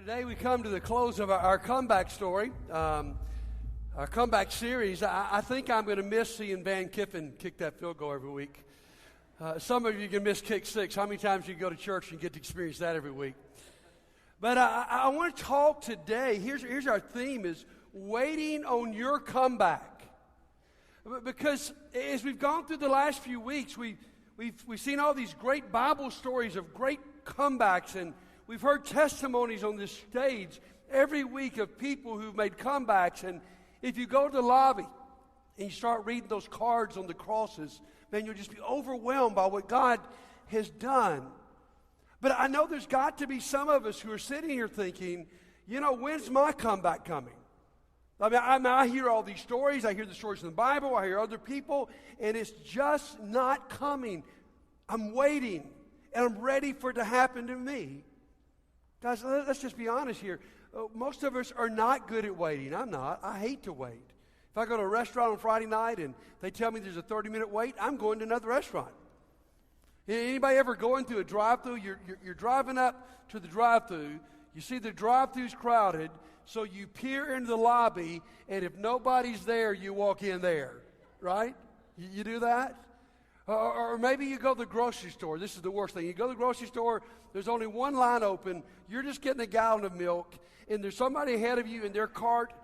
Today we come to the close of our comeback story, our comeback series. I think I'm going to miss seeing Van Kiffin kick that field goal every week. Some of you can miss kick six. How many times you go to church and get to experience that every week? But I want to talk today. Here's our theme: is waiting on your comeback. Because as we've gone through the last few weeks, we've seen all these great Bible stories of great comebacks, and we've heard testimonies on this stage every week of people who've made comebacks. And if you go to the lobby and you start reading those cards on the crosses, man, you'll just be overwhelmed by what God has done. But I know there's got to be some of us who are sitting here thinking, when's my comeback coming? I hear all these stories. I hear the stories in the Bible. I hear other people, and it's just not coming. I'm waiting, and I'm ready for it to happen to me. Guys, let's just be honest here. Most of us are not good at waiting. I'm not. I hate to wait. If I go to a restaurant on Friday night and they tell me there's a 30-minute wait, I'm going to another restaurant. Anybody ever going through a drive-thru? You're driving up to the drive-thru. You see the drive-thru's crowded, so you peer into the lobby, and if nobody's there, you walk in there, right? You do that? Or maybe you go to the grocery store. This is the worst thing. You go to the grocery store, there's only one line open. You're just getting a gallon of milk, and there's somebody ahead of you in their cart.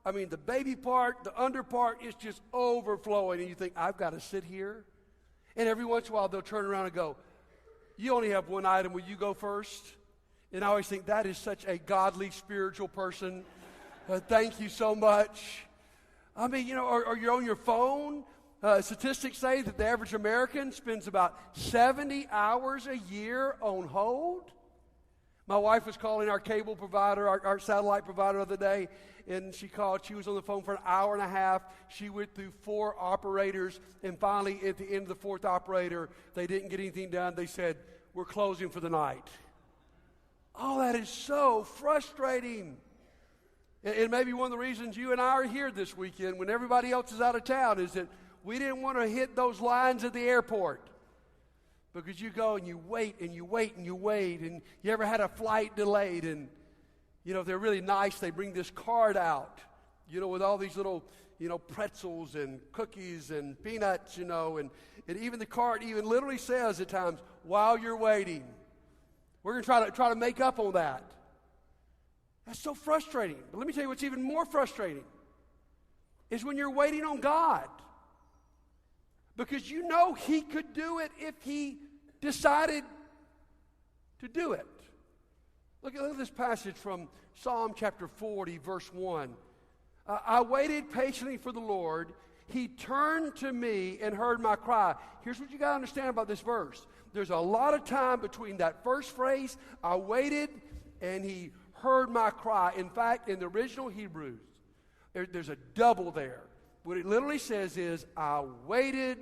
The baby part, the under part is just overflowing, and you think, I've got to sit here? And every once in a while, they'll turn around and go, you only have one item. Will you go first? And I always think, that is such a godly, spiritual person. Thank you so much. Or you're on your phone. Statistics say that the average American spends about 70 hours a year on hold. My wife was calling our cable provider, our satellite provider the other day, and she called. She was on the phone for an hour and a half. She went through 4 operators, and finally, at the end of the 4th operator, they didn't get anything done. They said, we're closing for the night. Oh, that is so frustrating. And maybe one of the reasons you and I are here this weekend when everybody else is out of town is that we didn't want to hit those lines at the airport. Because you go and you wait and you wait and you wait. And you ever had a flight delayed? And, if they're really nice, they bring this card out, with all these little, pretzels and cookies and peanuts, and even the card even literally says at times, while you're waiting. We're going to try to make up on that. That's so frustrating. But let me tell you what's even more frustrating is when you're waiting on God. Because He could do it if He decided to do it. Look at this passage from Psalm chapter 40, verse 1. I waited patiently for the Lord. He turned to me and heard my cry. Here's what you got to understand about this verse. There's a lot of time between that first phrase, I waited, and He heard my cry. In fact, in the original Hebrews, there's a double there. What it literally says is, I waited.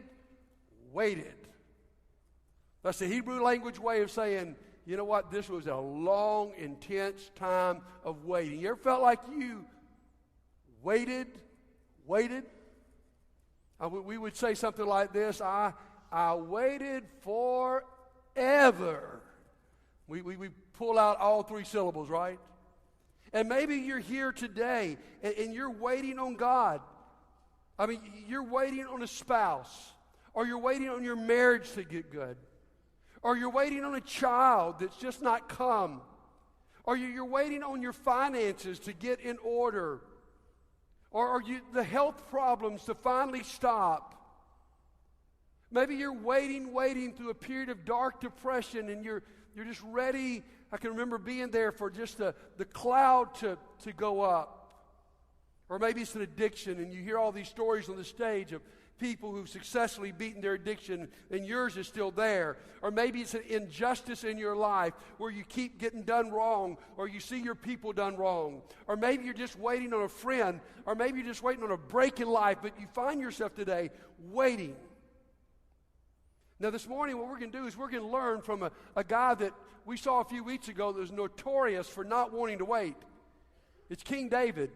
That's the Hebrew language way of saying, you know what, this was a long, intense time of waiting. You ever felt like you waited? We would say something like this, I waited forever. We pull out all 3 syllables, right? And maybe you're here today and you're waiting on God. You're waiting on a spouse, or you're waiting on your marriage to get good, or you're waiting on a child that's just not come, or you're waiting on your finances to get in order, or the health problems to finally stop. Maybe you're waiting through a period of dark depression, and you're just ready. I can remember being there for just the cloud to go up. Or maybe it's an addiction, and you hear all these stories on the stage of people who've successfully beaten their addiction, and yours is still there. Or maybe it's an injustice in your life where you keep getting done wrong, or you see your people done wrong. Or maybe you're just waiting on a friend, or maybe you're just waiting on a break in life, but you find yourself today waiting. Now this morning what we're going to do is we're going to learn from a guy that we saw a few weeks ago that was notorious for not wanting to wait. It's King David.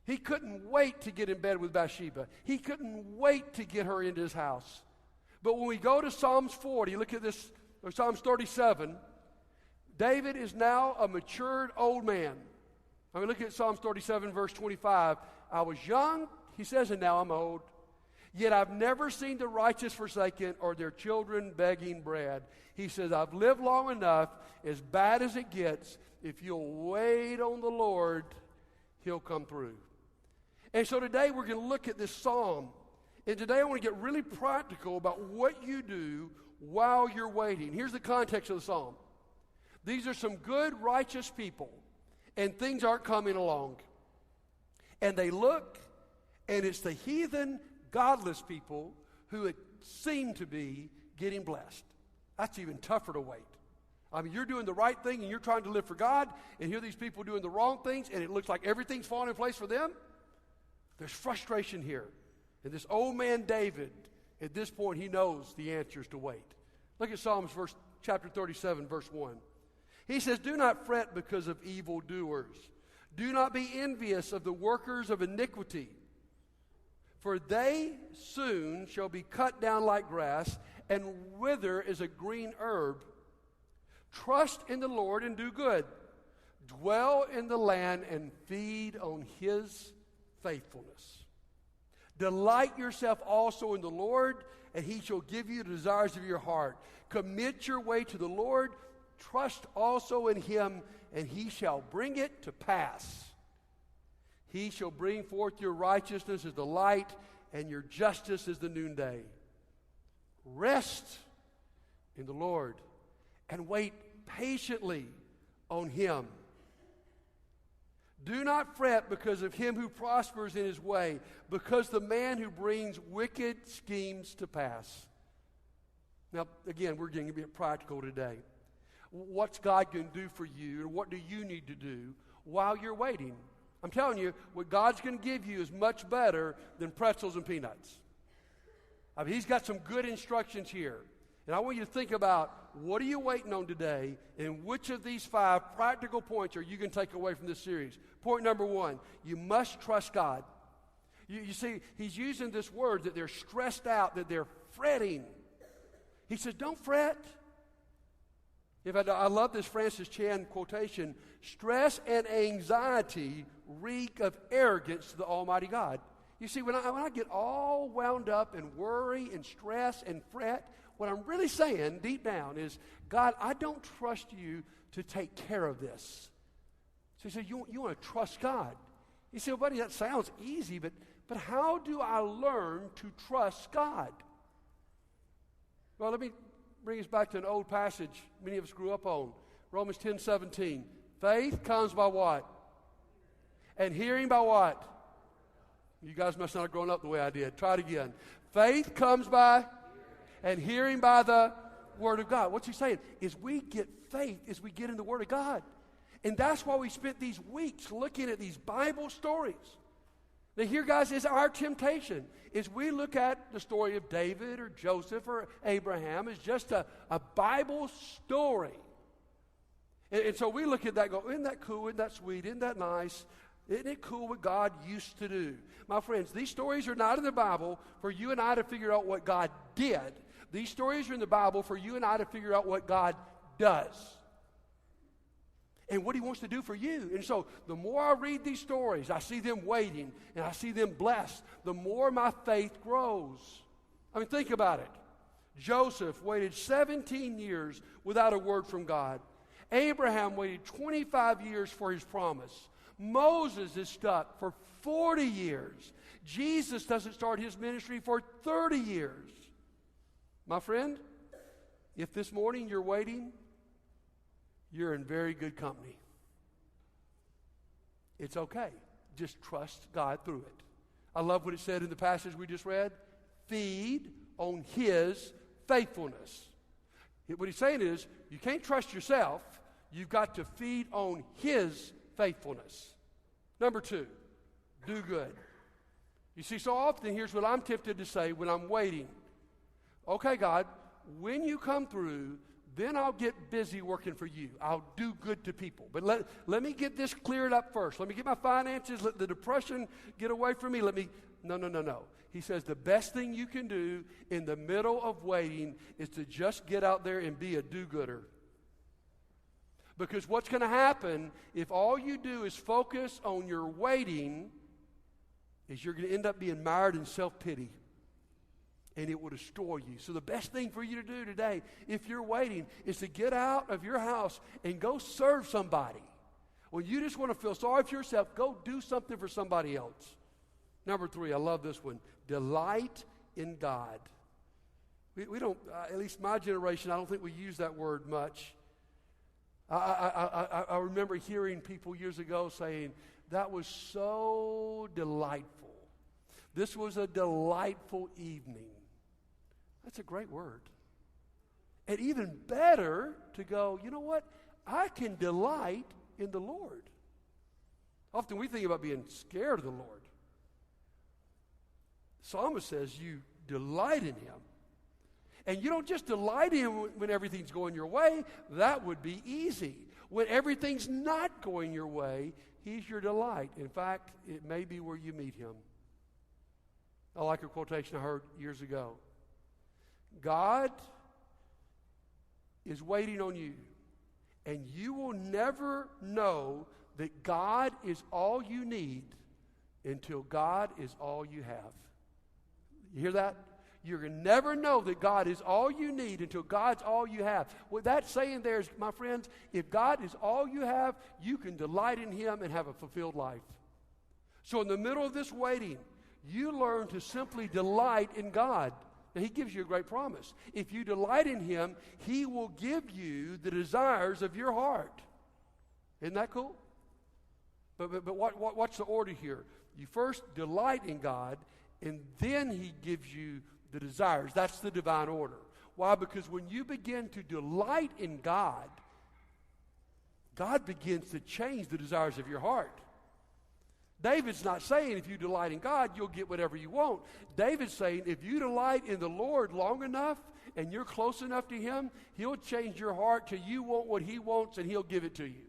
He couldn't wait to get in bed with Bathsheba. He couldn't wait to get her into his house. But when we go to Psalms 40, look at this, or Psalms 37, David is now a matured old man. I mean, look at Psalms 37, verse 25. I was young, he says, and now I'm old. Yet I've never seen the righteous forsaken or their children begging bread. He says, I've lived long enough, as bad as it gets. If you'll wait on the Lord, he'll come through. And so today we're going to look at this psalm. And today I want to get really practical about what you do while you're waiting. Here's the context of the psalm. These are some good, righteous people, and things aren't coming along. And they look, and it's the heathen, godless people who seem to be getting blessed. That's even tougher to wait. I mean, you're doing the right thing, and you're trying to live for God, and here are these people doing the wrong things, and it looks like everything's falling in place for them. There's frustration here. And this old man David, at this point, he knows the answer is to wait. Look at Psalms chapter 37, verse 1. He says, do not fret because of evildoers. Do not be envious of the workers of iniquity. For they soon shall be cut down like grass and wither as a green herb. Trust in the Lord and do good. Dwell in the land and feed on his faithfulness. Delight yourself also in the Lord, and he shall give you the desires of your heart. Commit your way to the Lord. Trust also in him, and he shall bring it to pass. He shall bring forth your righteousness as the light, and your justice as the noonday. Rest in the Lord, and wait patiently on him. Do not fret because of him who prospers in his way, because the man who brings wicked schemes to pass. Now, again, we're going to get practical today. What's God going to do for you, or what do you need to do while you're waiting? I'm telling you, what God's going to give you is much better than pretzels and peanuts. I mean, he's got some good instructions here. And I want you to think about, what are you waiting on today, and which of these 5 practical points are you going to take away from this series? Point number 1, you must trust God. You see, he's using this word that they're stressed out, that they're fretting. He says, don't fret. In fact, I love this Francis Chan quotation. Stress and anxiety reek of arrogance to the Almighty God. You see, when I get all wound up and worry and stress and fret, what I'm really saying deep down is, God, I don't trust you to take care of this. So he said, you want to trust God. You say, well, buddy, that sounds easy, but how do I learn to trust God? Well, let me bring us back to an old passage many of us grew up on. Romans 10:17. Faith comes by what? And hearing by what? You guys must not have grown up the way I did. Try it again. Faith comes by and hearing by the Word of God. What's he saying? Is we get faith as we get in the Word of God. And that's why we spent these weeks looking at these Bible stories. Now here, guys, is our temptation. Is we look at the story of David or Joseph or Abraham as just a Bible story. And so we look at that and go, isn't that cool? Isn't that sweet? Isn't that nice? Isn't it cool what God used to do? My friends, these stories are not in the Bible for you and I to figure out what God did. These stories are in the Bible for you and I to figure out what God does and what he wants to do for you. And so the more I read these stories, I see them waiting and I see them blessed, the more my faith grows. I mean, think about it. Joseph waited 17 years without a word from God. Abraham waited 25 years for his promise. Moses is stuck for 40 years. Jesus doesn't start his ministry for 30 years. My friend, if this morning you're waiting, you're in very good company. It's okay. Just trust God through it. I love what it said in the passage we just read. Feed on his faithfulness. What he's saying is, you can't trust yourself. You've got to feed on his faithfulness. Number 2, do good. You see, so often, here's what I'm tempted to say when I'm waiting. Okay, God, when you come through, then I'll get busy working for you. I'll do good to people. But let me get this cleared up first. Let me get my finances, let the depression get away from me. No. He says the best thing you can do in the middle of waiting is to just get out there and be a do-gooder. Because what's going to happen if all you do is focus on your waiting is you're going to end up being mired in self-pity. And it will destroy you. So the best thing for you to do today, if you're waiting, is to get out of your house and go serve somebody. When you just want to feel sorry for yourself, go do something for somebody else. Number 3, I love this one. Delight in God. We don't, at least my generation, I don't think we use that word much. I remember hearing people years ago saying, that was so delightful. This was a delightful evening. That's a great word. And even better to go, you know what? I can delight in the Lord. Often we think about being scared of the Lord. The psalmist says you delight in him. And you don't just delight in him when everything's going your way. That would be easy. When everything's not going your way, he's your delight. In fact, it may be where you meet him. I like a quotation I heard years ago. God is waiting on you, and you will never know that God is all you need until God is all you have. You hear that? You're going to never know that God is all you need until God's all you have. What that's saying there is, my friends, if God is all you have, you can delight in him and have a fulfilled life. So in the middle of this waiting, you learn to simply delight in God. Now, he gives you a great promise. If you delight in him, he will give you the desires of your heart. Isn't that cool? But what's the order here? You first delight in God, and then he gives you the desires. That's the divine order. Why? Because when you begin to delight in God, God begins to change the desires of your heart. David's not saying if you delight in God, you'll get whatever you want. David's saying if you delight in the Lord long enough and you're close enough to him, he'll change your heart till you want what he wants and he'll give it to you.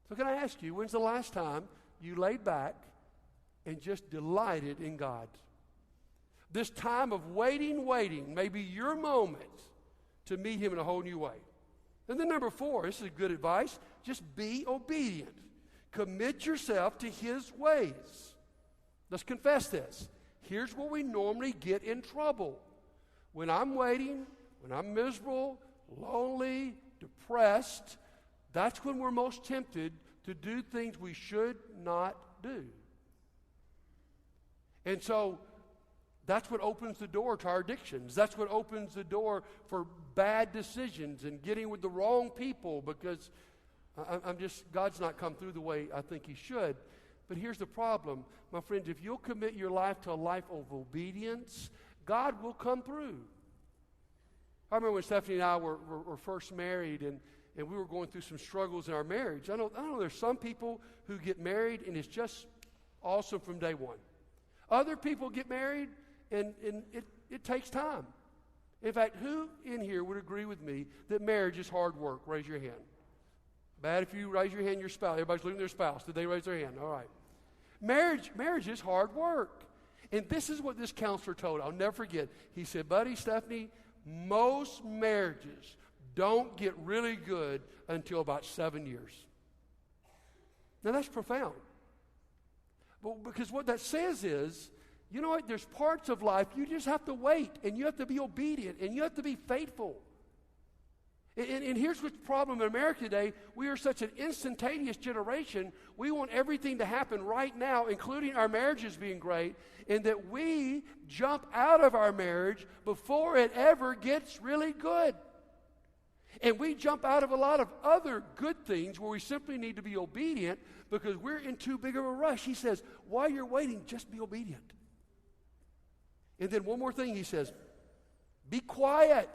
So can I ask you, when's the last time you laid back and just delighted in God? This time of waiting may be your moment to meet him in a whole new way. And then number 4, this is good advice, just be obedient. Commit yourself to his ways. Let's confess this. Here's where we normally get in trouble. When I'm waiting, when I'm miserable, lonely, depressed, that's when we're most tempted to do things we should not do. And so that's what opens the door to our addictions. That's what opens the door for bad decisions and getting with the wrong people, because God's not come through the way I think he should. But here's the problem, my friends. If you'll commit your life to a life of obedience, God will come through. I remember when Stephanie and I were first married, and we were going through some struggles in our marriage. I know there's some people who get married, and it's just awesome from day one. Other people get married, and it takes time. In fact, who in here would agree with me that marriage is hard work? Raise your hand. Bad if you raise your hand, your spouse. Everybody's looking at their spouse. Did they raise their hand? All right. Marriage is hard work. And this is what this counselor told. I'll never forget. He said, buddy, Stephanie, most marriages don't get really good until about 7 years. Now, that's profound. But because what that says is, you know what, there's parts of life you just have to wait, and you have to be obedient, and you have to be faithful. And here's what's the problem in America today. We are such an instantaneous generation. We want everything to happen right now, including our marriages being great, and that we jump out of our marriage before it ever gets really good. And we jump out of a lot of other good things where we simply need to be obedient because we're in too big of a rush. He says, while you're waiting, just be obedient. And then one more thing he says, be quiet.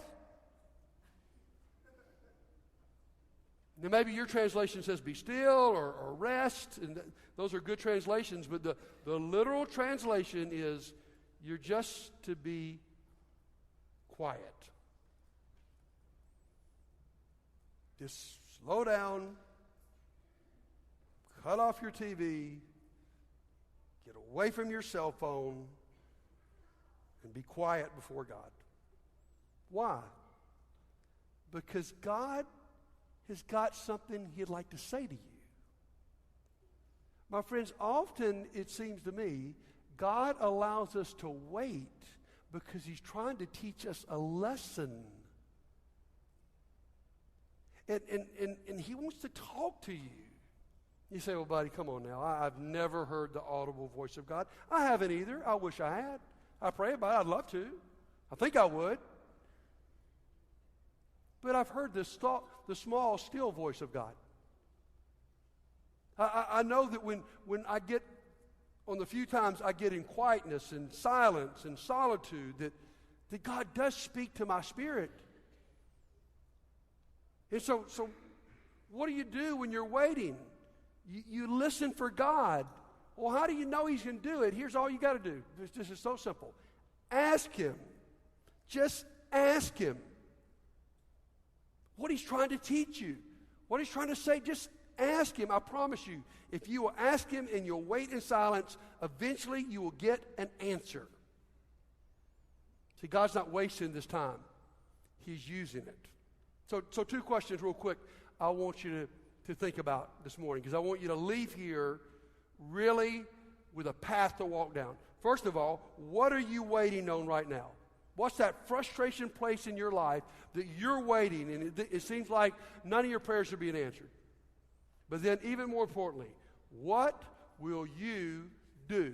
Now, maybe your translation says be still or rest, and those are good translations, but the literal translation is you're just to be quiet. Just slow down, cut off your TV, get away from your cell phone, and be quiet before God. Why? Because God has got something he'd like to say to you. My friends, often it seems to me, God allows us to wait because he's trying to teach us a lesson. And he wants to talk to you. You say, well, buddy, come on now. I've never heard the audible voice of God. I haven't either. I wish I had. I pray about it. I'd love to. I think I would. But I've heard the small, still voice of God. I know that when I get, on the few times I get in quietness and silence and solitude, that God does speak to my spirit. And so what do you do when you're waiting? You listen for God. Well, how do you know he's going to do it? Here's all you got to do. This is so simple. Ask him. Just ask him what he's trying to teach you, what he's trying to say. Just ask him. I promise you, if you will ask him and you'll wait in silence, eventually you will get an answer. See, God's not wasting this time. He's using it. So two questions real quick I want you to think about this morning, because I want you to leave here really with a path to walk down. First of all, what are you waiting on right now? What's that frustration place in your life that you're waiting, and it seems like none of your prayers are being answered? But then even more importantly, what will you do?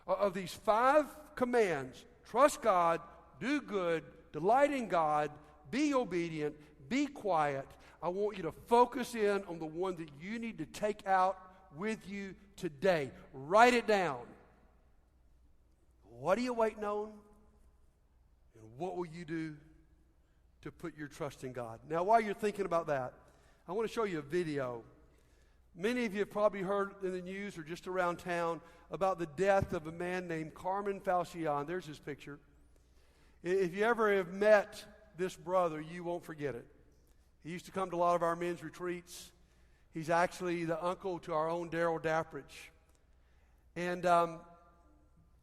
Of these 5 commands, trust God, do good, delight in God, be obedient, be quiet, I want you to focus in on the one that you need to take out with you today. Write it down. What are you waiting on? And what will you do to put your trust in God? Now, while you're thinking about that, I want to show you a video. Many of you have probably heard in the news or just around town about the death of a man named Carmen Falcion. There's his picture. If you ever have met this brother, you won't forget it. He used to come to a lot of our men's retreats. He's actually the uncle to our own Daryl Dappridge. And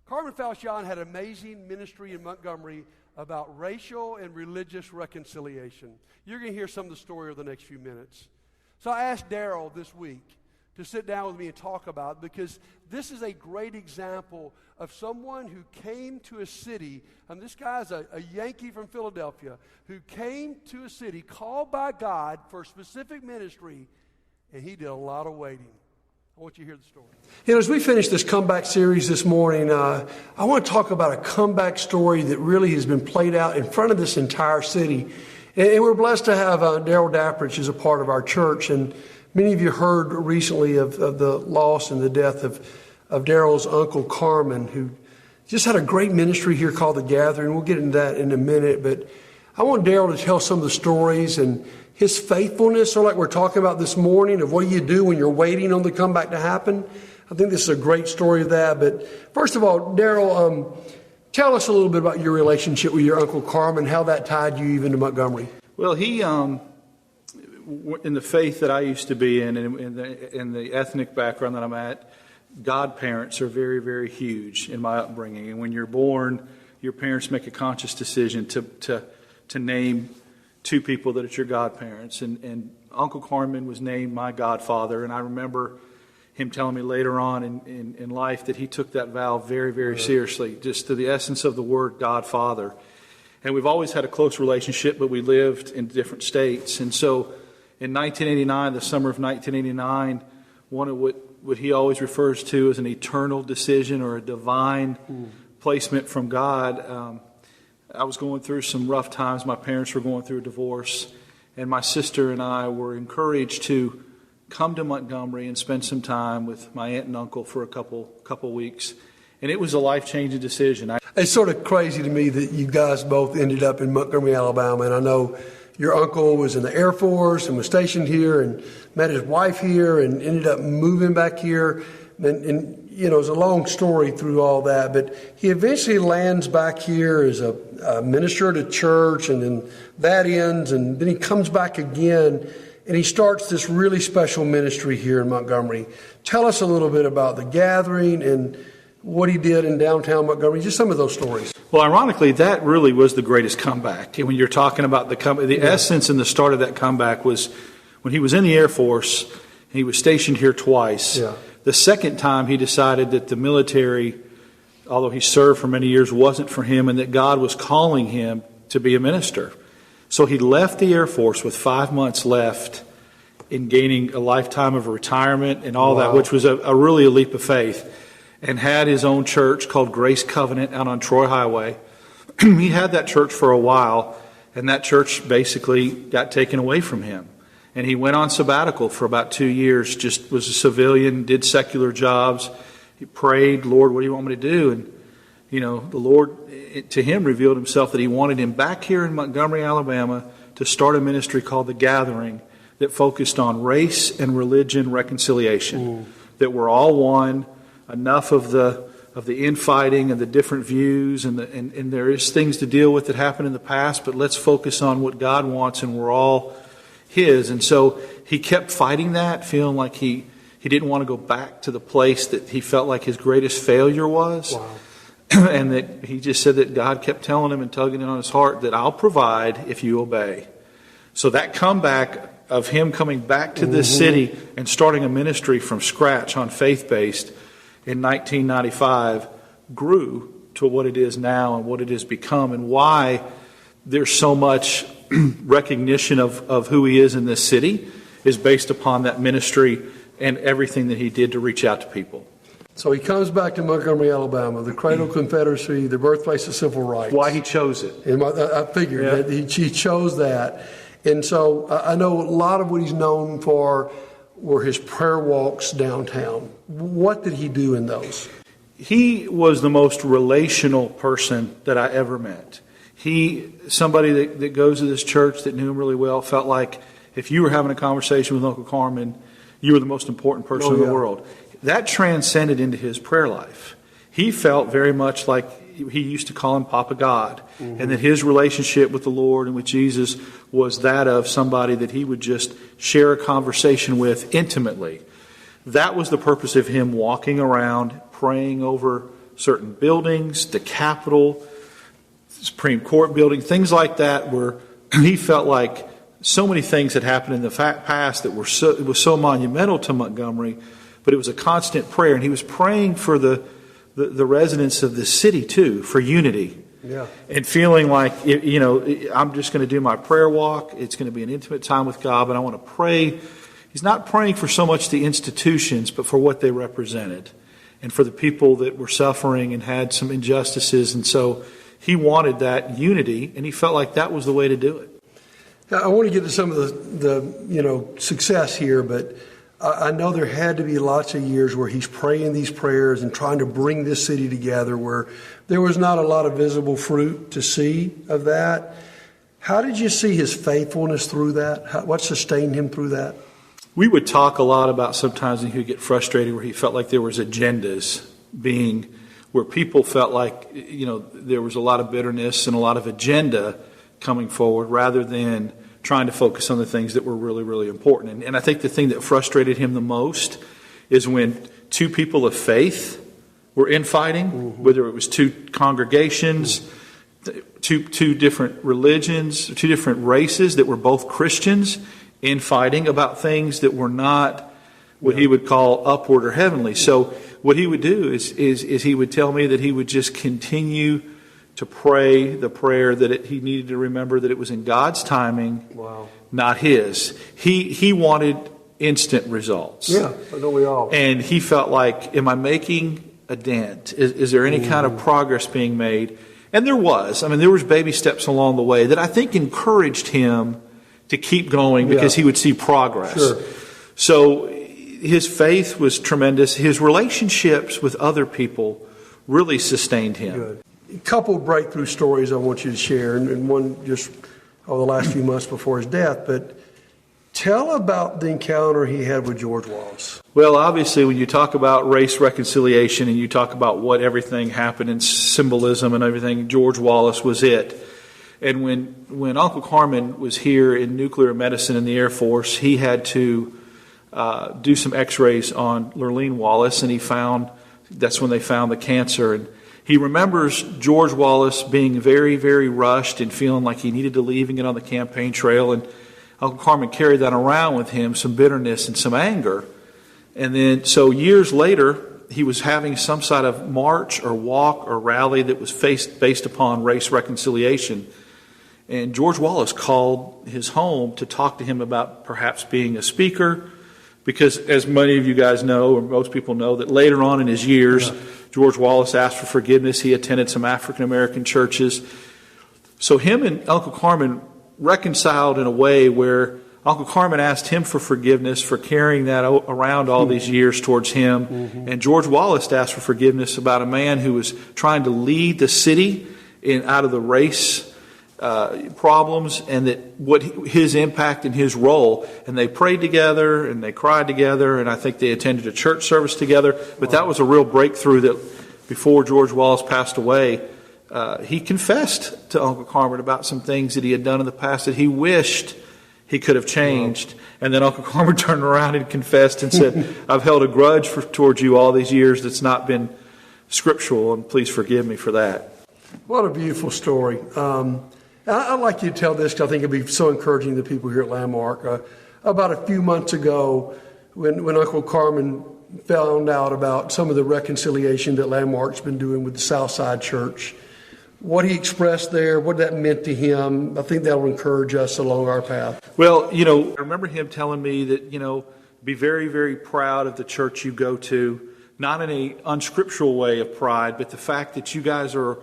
Carmen Falcion had an amazing ministry in Montgomery about racial and religious reconciliation. You're going to hear some of the story over the next few minutes. So I asked Daryl this week to sit down with me and talk about it, because this is a great example of someone who came to a city, and this guy's a Yankee from Philadelphia, who came to a city called by God for a specific ministry, and he did a lot of waiting. I want you to hear the story. You know, as we finish this comeback series this morning, I want to talk about a comeback story that really has been played out in front of this entire city. And we're blessed to have Daryl Dappridge as a part of our church. And many of you heard recently of the loss and the death of Daryl's uncle, Carmen, who just had a great ministry here called The Gathering. We'll get into that in a minute. But I want Daryl to tell some of the stories and his faithfulness, or like we're talking about this morning, of what you do when you're waiting on the comeback to happen. I think this is a great story of that. But first of all, Daryl, tell us a little bit about your relationship with your Uncle Carmen, how that tied you even to Montgomery. Well, he, in the faith that I used to be in the ethnic background that I'm at, godparents are very, very huge in my upbringing. And when you're born, your parents make a conscious decision to name 2 people that it's your godparents. And Uncle Carmen was named my godfather. And I remember him telling me later on in life that he took that vow very, very seriously, just to the essence of the word godfather. And we've always had a close relationship, but we lived in different states. And so in 1989, the summer of 1989, one of what he always refers to as an eternal decision or a divine placement from God. I was going through some rough times. My parents were going through a divorce. And my sister and I were encouraged to come to Montgomery and spend some time with my aunt and uncle for a couple weeks. And it was a life-changing decision. It's sort of crazy to me that you guys both ended up in Montgomery, Alabama. And I know your uncle was in the Air Force and was stationed here and met his wife here and ended up moving back here. And you know, it's a long story through all that. But he eventually lands back here as a minister at a church, and then that ends. And then he comes back again, and he starts this really special ministry here in Montgomery. Tell us a little bit about The Gathering and what he did in downtown Montgomery, just some of those stories. Well, ironically, that really was the greatest comeback. And when you're talking about the essence and the start of that comeback was when he was in the Air Force. He was stationed here twice. Yeah. The second time, he decided that the military, although he served for many years, wasn't for him, and that God was calling him to be a minister. So he left the Air Force with 5 months left in gaining a lifetime of retirement and all that, which was really a leap of faith, and had his own church called Grace Covenant out on Troy Highway. He had that church for a while, and that church basically got taken away from him. And he went on sabbatical for about 2 years, just was a civilian, did secular jobs. He prayed, Lord, what do you want me to do? And, the Lord, to him, revealed himself that he wanted him back here in Montgomery, Alabama, to start a ministry called The Gathering that focused on race and religion reconciliation, that we're all one, enough of the infighting and the different views, and there is things to deal with that happened in the past, but let's focus on what God wants, and we're all His. And so he kept fighting that, feeling like he didn't want to go back to the place that he felt like his greatest failure was. Wow. And that he just said that God kept telling him and tugging it on his heart that I'll provide if you obey. So that comeback of him coming back to this city and starting a ministry from scratch on faith-based in 1995 grew to what it is now and what it has become, and why there's so much recognition of who he is in this city is based upon that ministry and everything that he did to reach out to people. So he comes back to Montgomery, Alabama, the cradle Confederacy, the birthplace of civil rights. Why he chose it. And I figured that he chose that. And so I know a lot of what he's known for were his prayer walks downtown. What did he do in those? He was the most relational person that I ever met. Somebody that goes to this church that knew him really well, felt like if you were having a conversation with Uncle Carmen, you were the most important person in the world. That transcended into his prayer life. He felt very much like he used to call him Papa God, and that his relationship with the Lord and with Jesus was that of somebody that he would just share a conversation with intimately. That was the purpose of him walking around, praying over certain buildings, the Capitol, Supreme Court building, things like that, where he felt like so many things had happened in the past that it was so monumental to Montgomery, but it was a constant prayer, and he was praying for the residents of the city too, for unity. Yeah. And feeling like, I'm just going to do my prayer walk. It's going to be an intimate time with God, but I want to pray. He's not praying for so much the institutions, but for what they represented and for the people that were suffering and had some injustices. And so he wanted that unity, and he felt like that was the way to do it. Now, I want to get to some of the success here, but I know there had to be lots of years where he's praying these prayers and trying to bring this city together where there was not a lot of visible fruit to see of that. How did you see his faithfulness through that? What sustained him through that? We would talk a lot about sometimes he would get frustrated where he felt like there was agendas being, where people felt like, there was a lot of bitterness and a lot of agenda coming forward rather than trying to focus on the things that were really, really important. And I think the thing that frustrated him the most is when two people of faith were infighting, whether it was two congregations, two different religions, two different races that were both Christians, infighting about things that were not what he would call upward or heavenly. So what he would do is he would tell me that he would just continue to pray the prayer that he needed to remember that it was in God's timing, not his. He wanted instant results. Yeah, I know we all. And he felt like, am I making a dent? Is there any kind of progress being made? And there was. I mean, there was baby steps along the way that I think encouraged him to keep going because he would see progress. Sure. So his faith was tremendous. His relationships with other people really sustained him. Good. A couple of breakthrough stories I want you to share, and one just over the last few months before his death. But tell about the encounter he had with George Wallace. Well, obviously, when you talk about race reconciliation and you talk about what everything happened in symbolism and everything, George Wallace was it. And when Uncle Carmen was here in nuclear medicine in the Air Force, he had to do some x-rays on Lurleen Wallace, and that's when they found the cancer. And He remembers George Wallace being very, very rushed and feeling like he needed to leave and get on the campaign trail. And Uncle Carmen carried that around with him, some bitterness and some anger. And then, so years later, he was having some sort of march or walk or rally that was based upon race reconciliation. And George Wallace called his home to talk to him about perhaps being a speaker, because as many of you guys know, or most people know, that later on in his years, George Wallace asked for forgiveness. He attended some African American churches. So him and Uncle Carmen reconciled in a way where Uncle Carmen asked him for forgiveness for carrying that around all these years towards him. Mm-hmm. And George Wallace asked for forgiveness about a man who was trying to lead the city out of the race problems, and that what his impact and his role. And they prayed together and they cried together, and I think they attended a church service together. But that was a real breakthrough, that before George Wallace passed away, he confessed to Uncle Carmen about some things that he had done in the past that he wished he could have changed. And then Uncle Carmen turned around and confessed and said, I've held a grudge towards you all these years that's not been scriptural, and please forgive me for that. What a beautiful story. I'd like you to tell this, because I think it'd be so encouraging to the people here at Landmark. About a few months ago, when Uncle Carmen found out about some of the reconciliation that Landmark's been doing with the Southside Church, what he expressed there, what that meant to him, I think that will encourage us along our path. Well, I remember him telling me that, be very, very proud of the church you go to, not in an unscriptural way of pride, but the fact that you guys are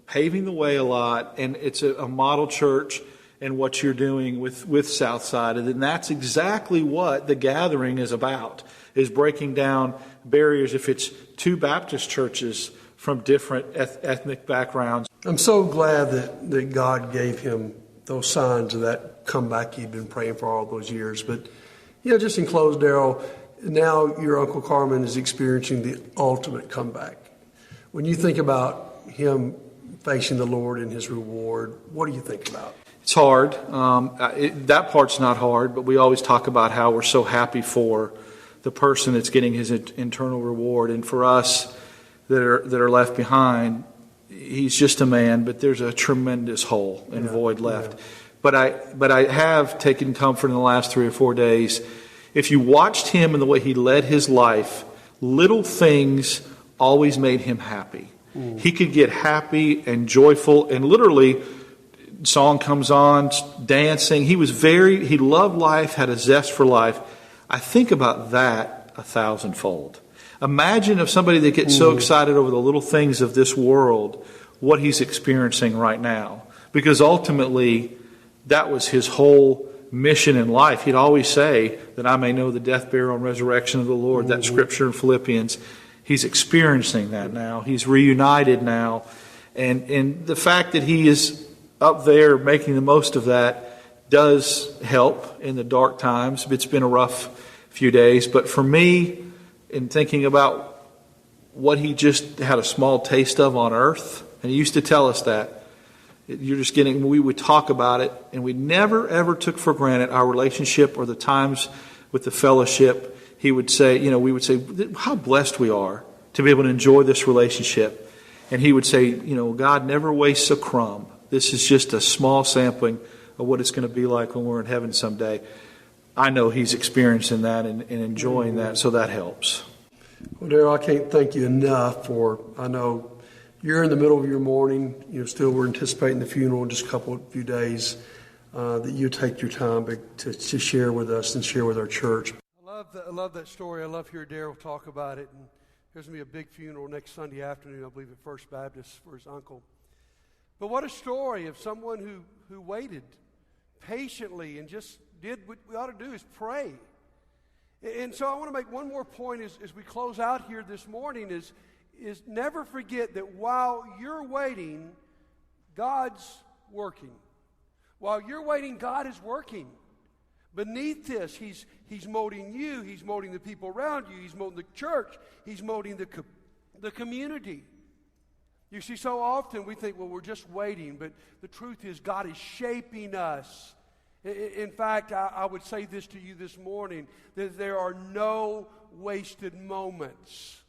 paving the way a lot, and it's a model church and what you're doing with Southside. And that's exactly what the gathering is about, is breaking down barriers. If it's two Baptist churches from different ethnic backgrounds. I'm so glad that God gave him those signs of that comeback he'd been praying for all those years. But, just in close, Daryl, now your Uncle Carmen is experiencing the ultimate comeback. When you think about him facing the Lord and his reward, what do you think about? It's hard. That part's not hard, but we always talk about how we're so happy for the person that's getting his internal reward. And for us that are left behind, he's just a man, but there's a tremendous hole and void left. Yeah. But I have taken comfort in the last 3 or 4 days. If you watched him and the way he led his life, little things always made him happy. He could get happy and joyful, and literally, song comes on, dancing. He loved life, had a zest for life. I think about that 1,000-fold. Imagine if somebody that gets so excited over the little things of this world, what he's experiencing right now. Because ultimately, that was his whole mission in life. He'd always say that I may know the death, burial, and resurrection of the Lord. That scripture in Philippians. He's experiencing that now. He's reunited now. And the fact that he is up there making the most of that does help in the dark times. It's been a rough few days. But for me, in thinking about what he just had a small taste of on earth, and he used to tell us that, we would talk about it, and we never ever took for granted our relationship or the times with the fellowship. He would say, we would say, how blessed we are to be able to enjoy this relationship. And he would say, God never wastes a crumb. This is just a small sampling of what it's going to be like when we're in heaven someday. I know he's experiencing that and enjoying that, so that helps. Well, Daryl, I can't thank you enough I know you're in the middle of your morning. Still we're anticipating the funeral in just a few days, that you take your time to share with us and share with our church. I love that story. I love hearing Daryl talk about it. And there's going to be a big funeral next Sunday afternoon, I believe, at First Baptist for his uncle. But what a story of someone who waited patiently and just did what we ought to do, is pray. And so I want to make one more point as we close out here this morning is never forget that while you're waiting, God's working. While you're waiting, God is working. Beneath this, he's molding you. He's molding the people around you. He's molding the church. He's molding the community. You see, so often we think, we're just waiting. But the truth is God is shaping us. In fact, I would say this to you this morning, that there are no wasted moments.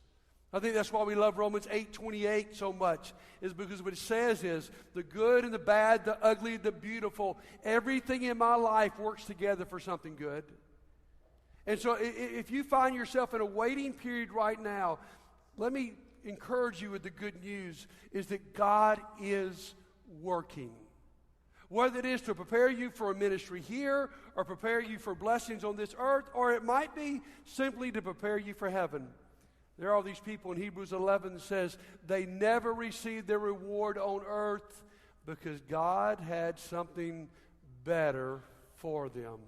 I think that's why we love Romans 8:28 so much, is because what it says is the good and the bad, the ugly, the beautiful, everything in my life works together for something good. And so if you find yourself in a waiting period right now, let me encourage you with the good news is that God is working. Whether it is to prepare you for a ministry here or prepare you for blessings on this earth, or it might be simply to prepare you for heaven. There are these people in Hebrews 11 that says they never received their reward on earth because God had something better for them.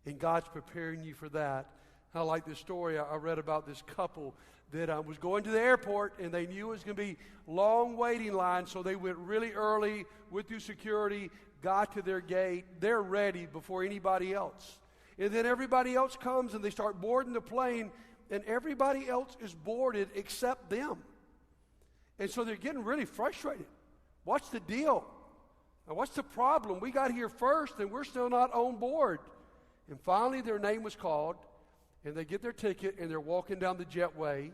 And God's preparing you for that. I like this story. I read about this couple that was going to the airport, and they knew it was going to be long waiting lines, so they went really early, went through security, got to their gate. They're ready before anybody else. And then everybody else comes, and they start boarding the plane, and everybody else is boarded except them. And so they're getting really frustrated. What's the deal? Now, what's the problem? We got here first, and we're still not on board. And finally, their name was called, and they get their ticket, and they're walking down the jetway,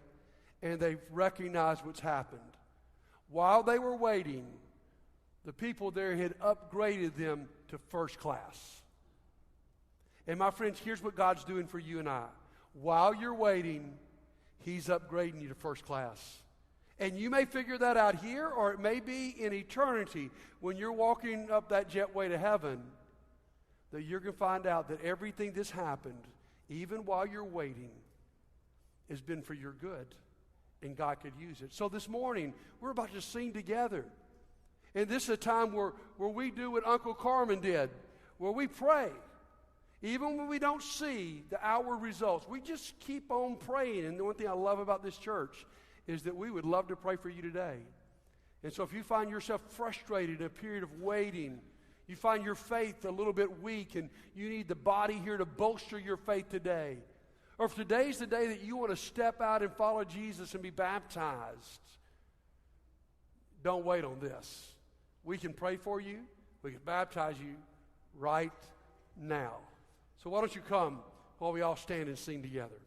and they recognize what's happened. While they were waiting, the people there had upgraded them to first class. And my friends, here's what God's doing for you and I. While you're waiting, He's upgrading you to first class. And you may figure that out here, or it may be in eternity when you're walking up that jetway to heaven, that you're going to find out that everything that's happened, even while you're waiting, has been for your good, and God could use it. So this morning, we're about to sing together. And this is a time where we do what Uncle Carmen did, where we pray. Even when we don't see the outward results, we just keep on praying. And the one thing I love about this church is that we would love to pray for you today. And so if you find yourself frustrated in a period of waiting, you find your faith a little bit weak, and you need the body here to bolster your faith today. Or if today's the day that you want to step out and follow Jesus and be baptized, don't wait on this. We can pray for you. We can baptize you right now. So why don't you come while we all stand and sing together.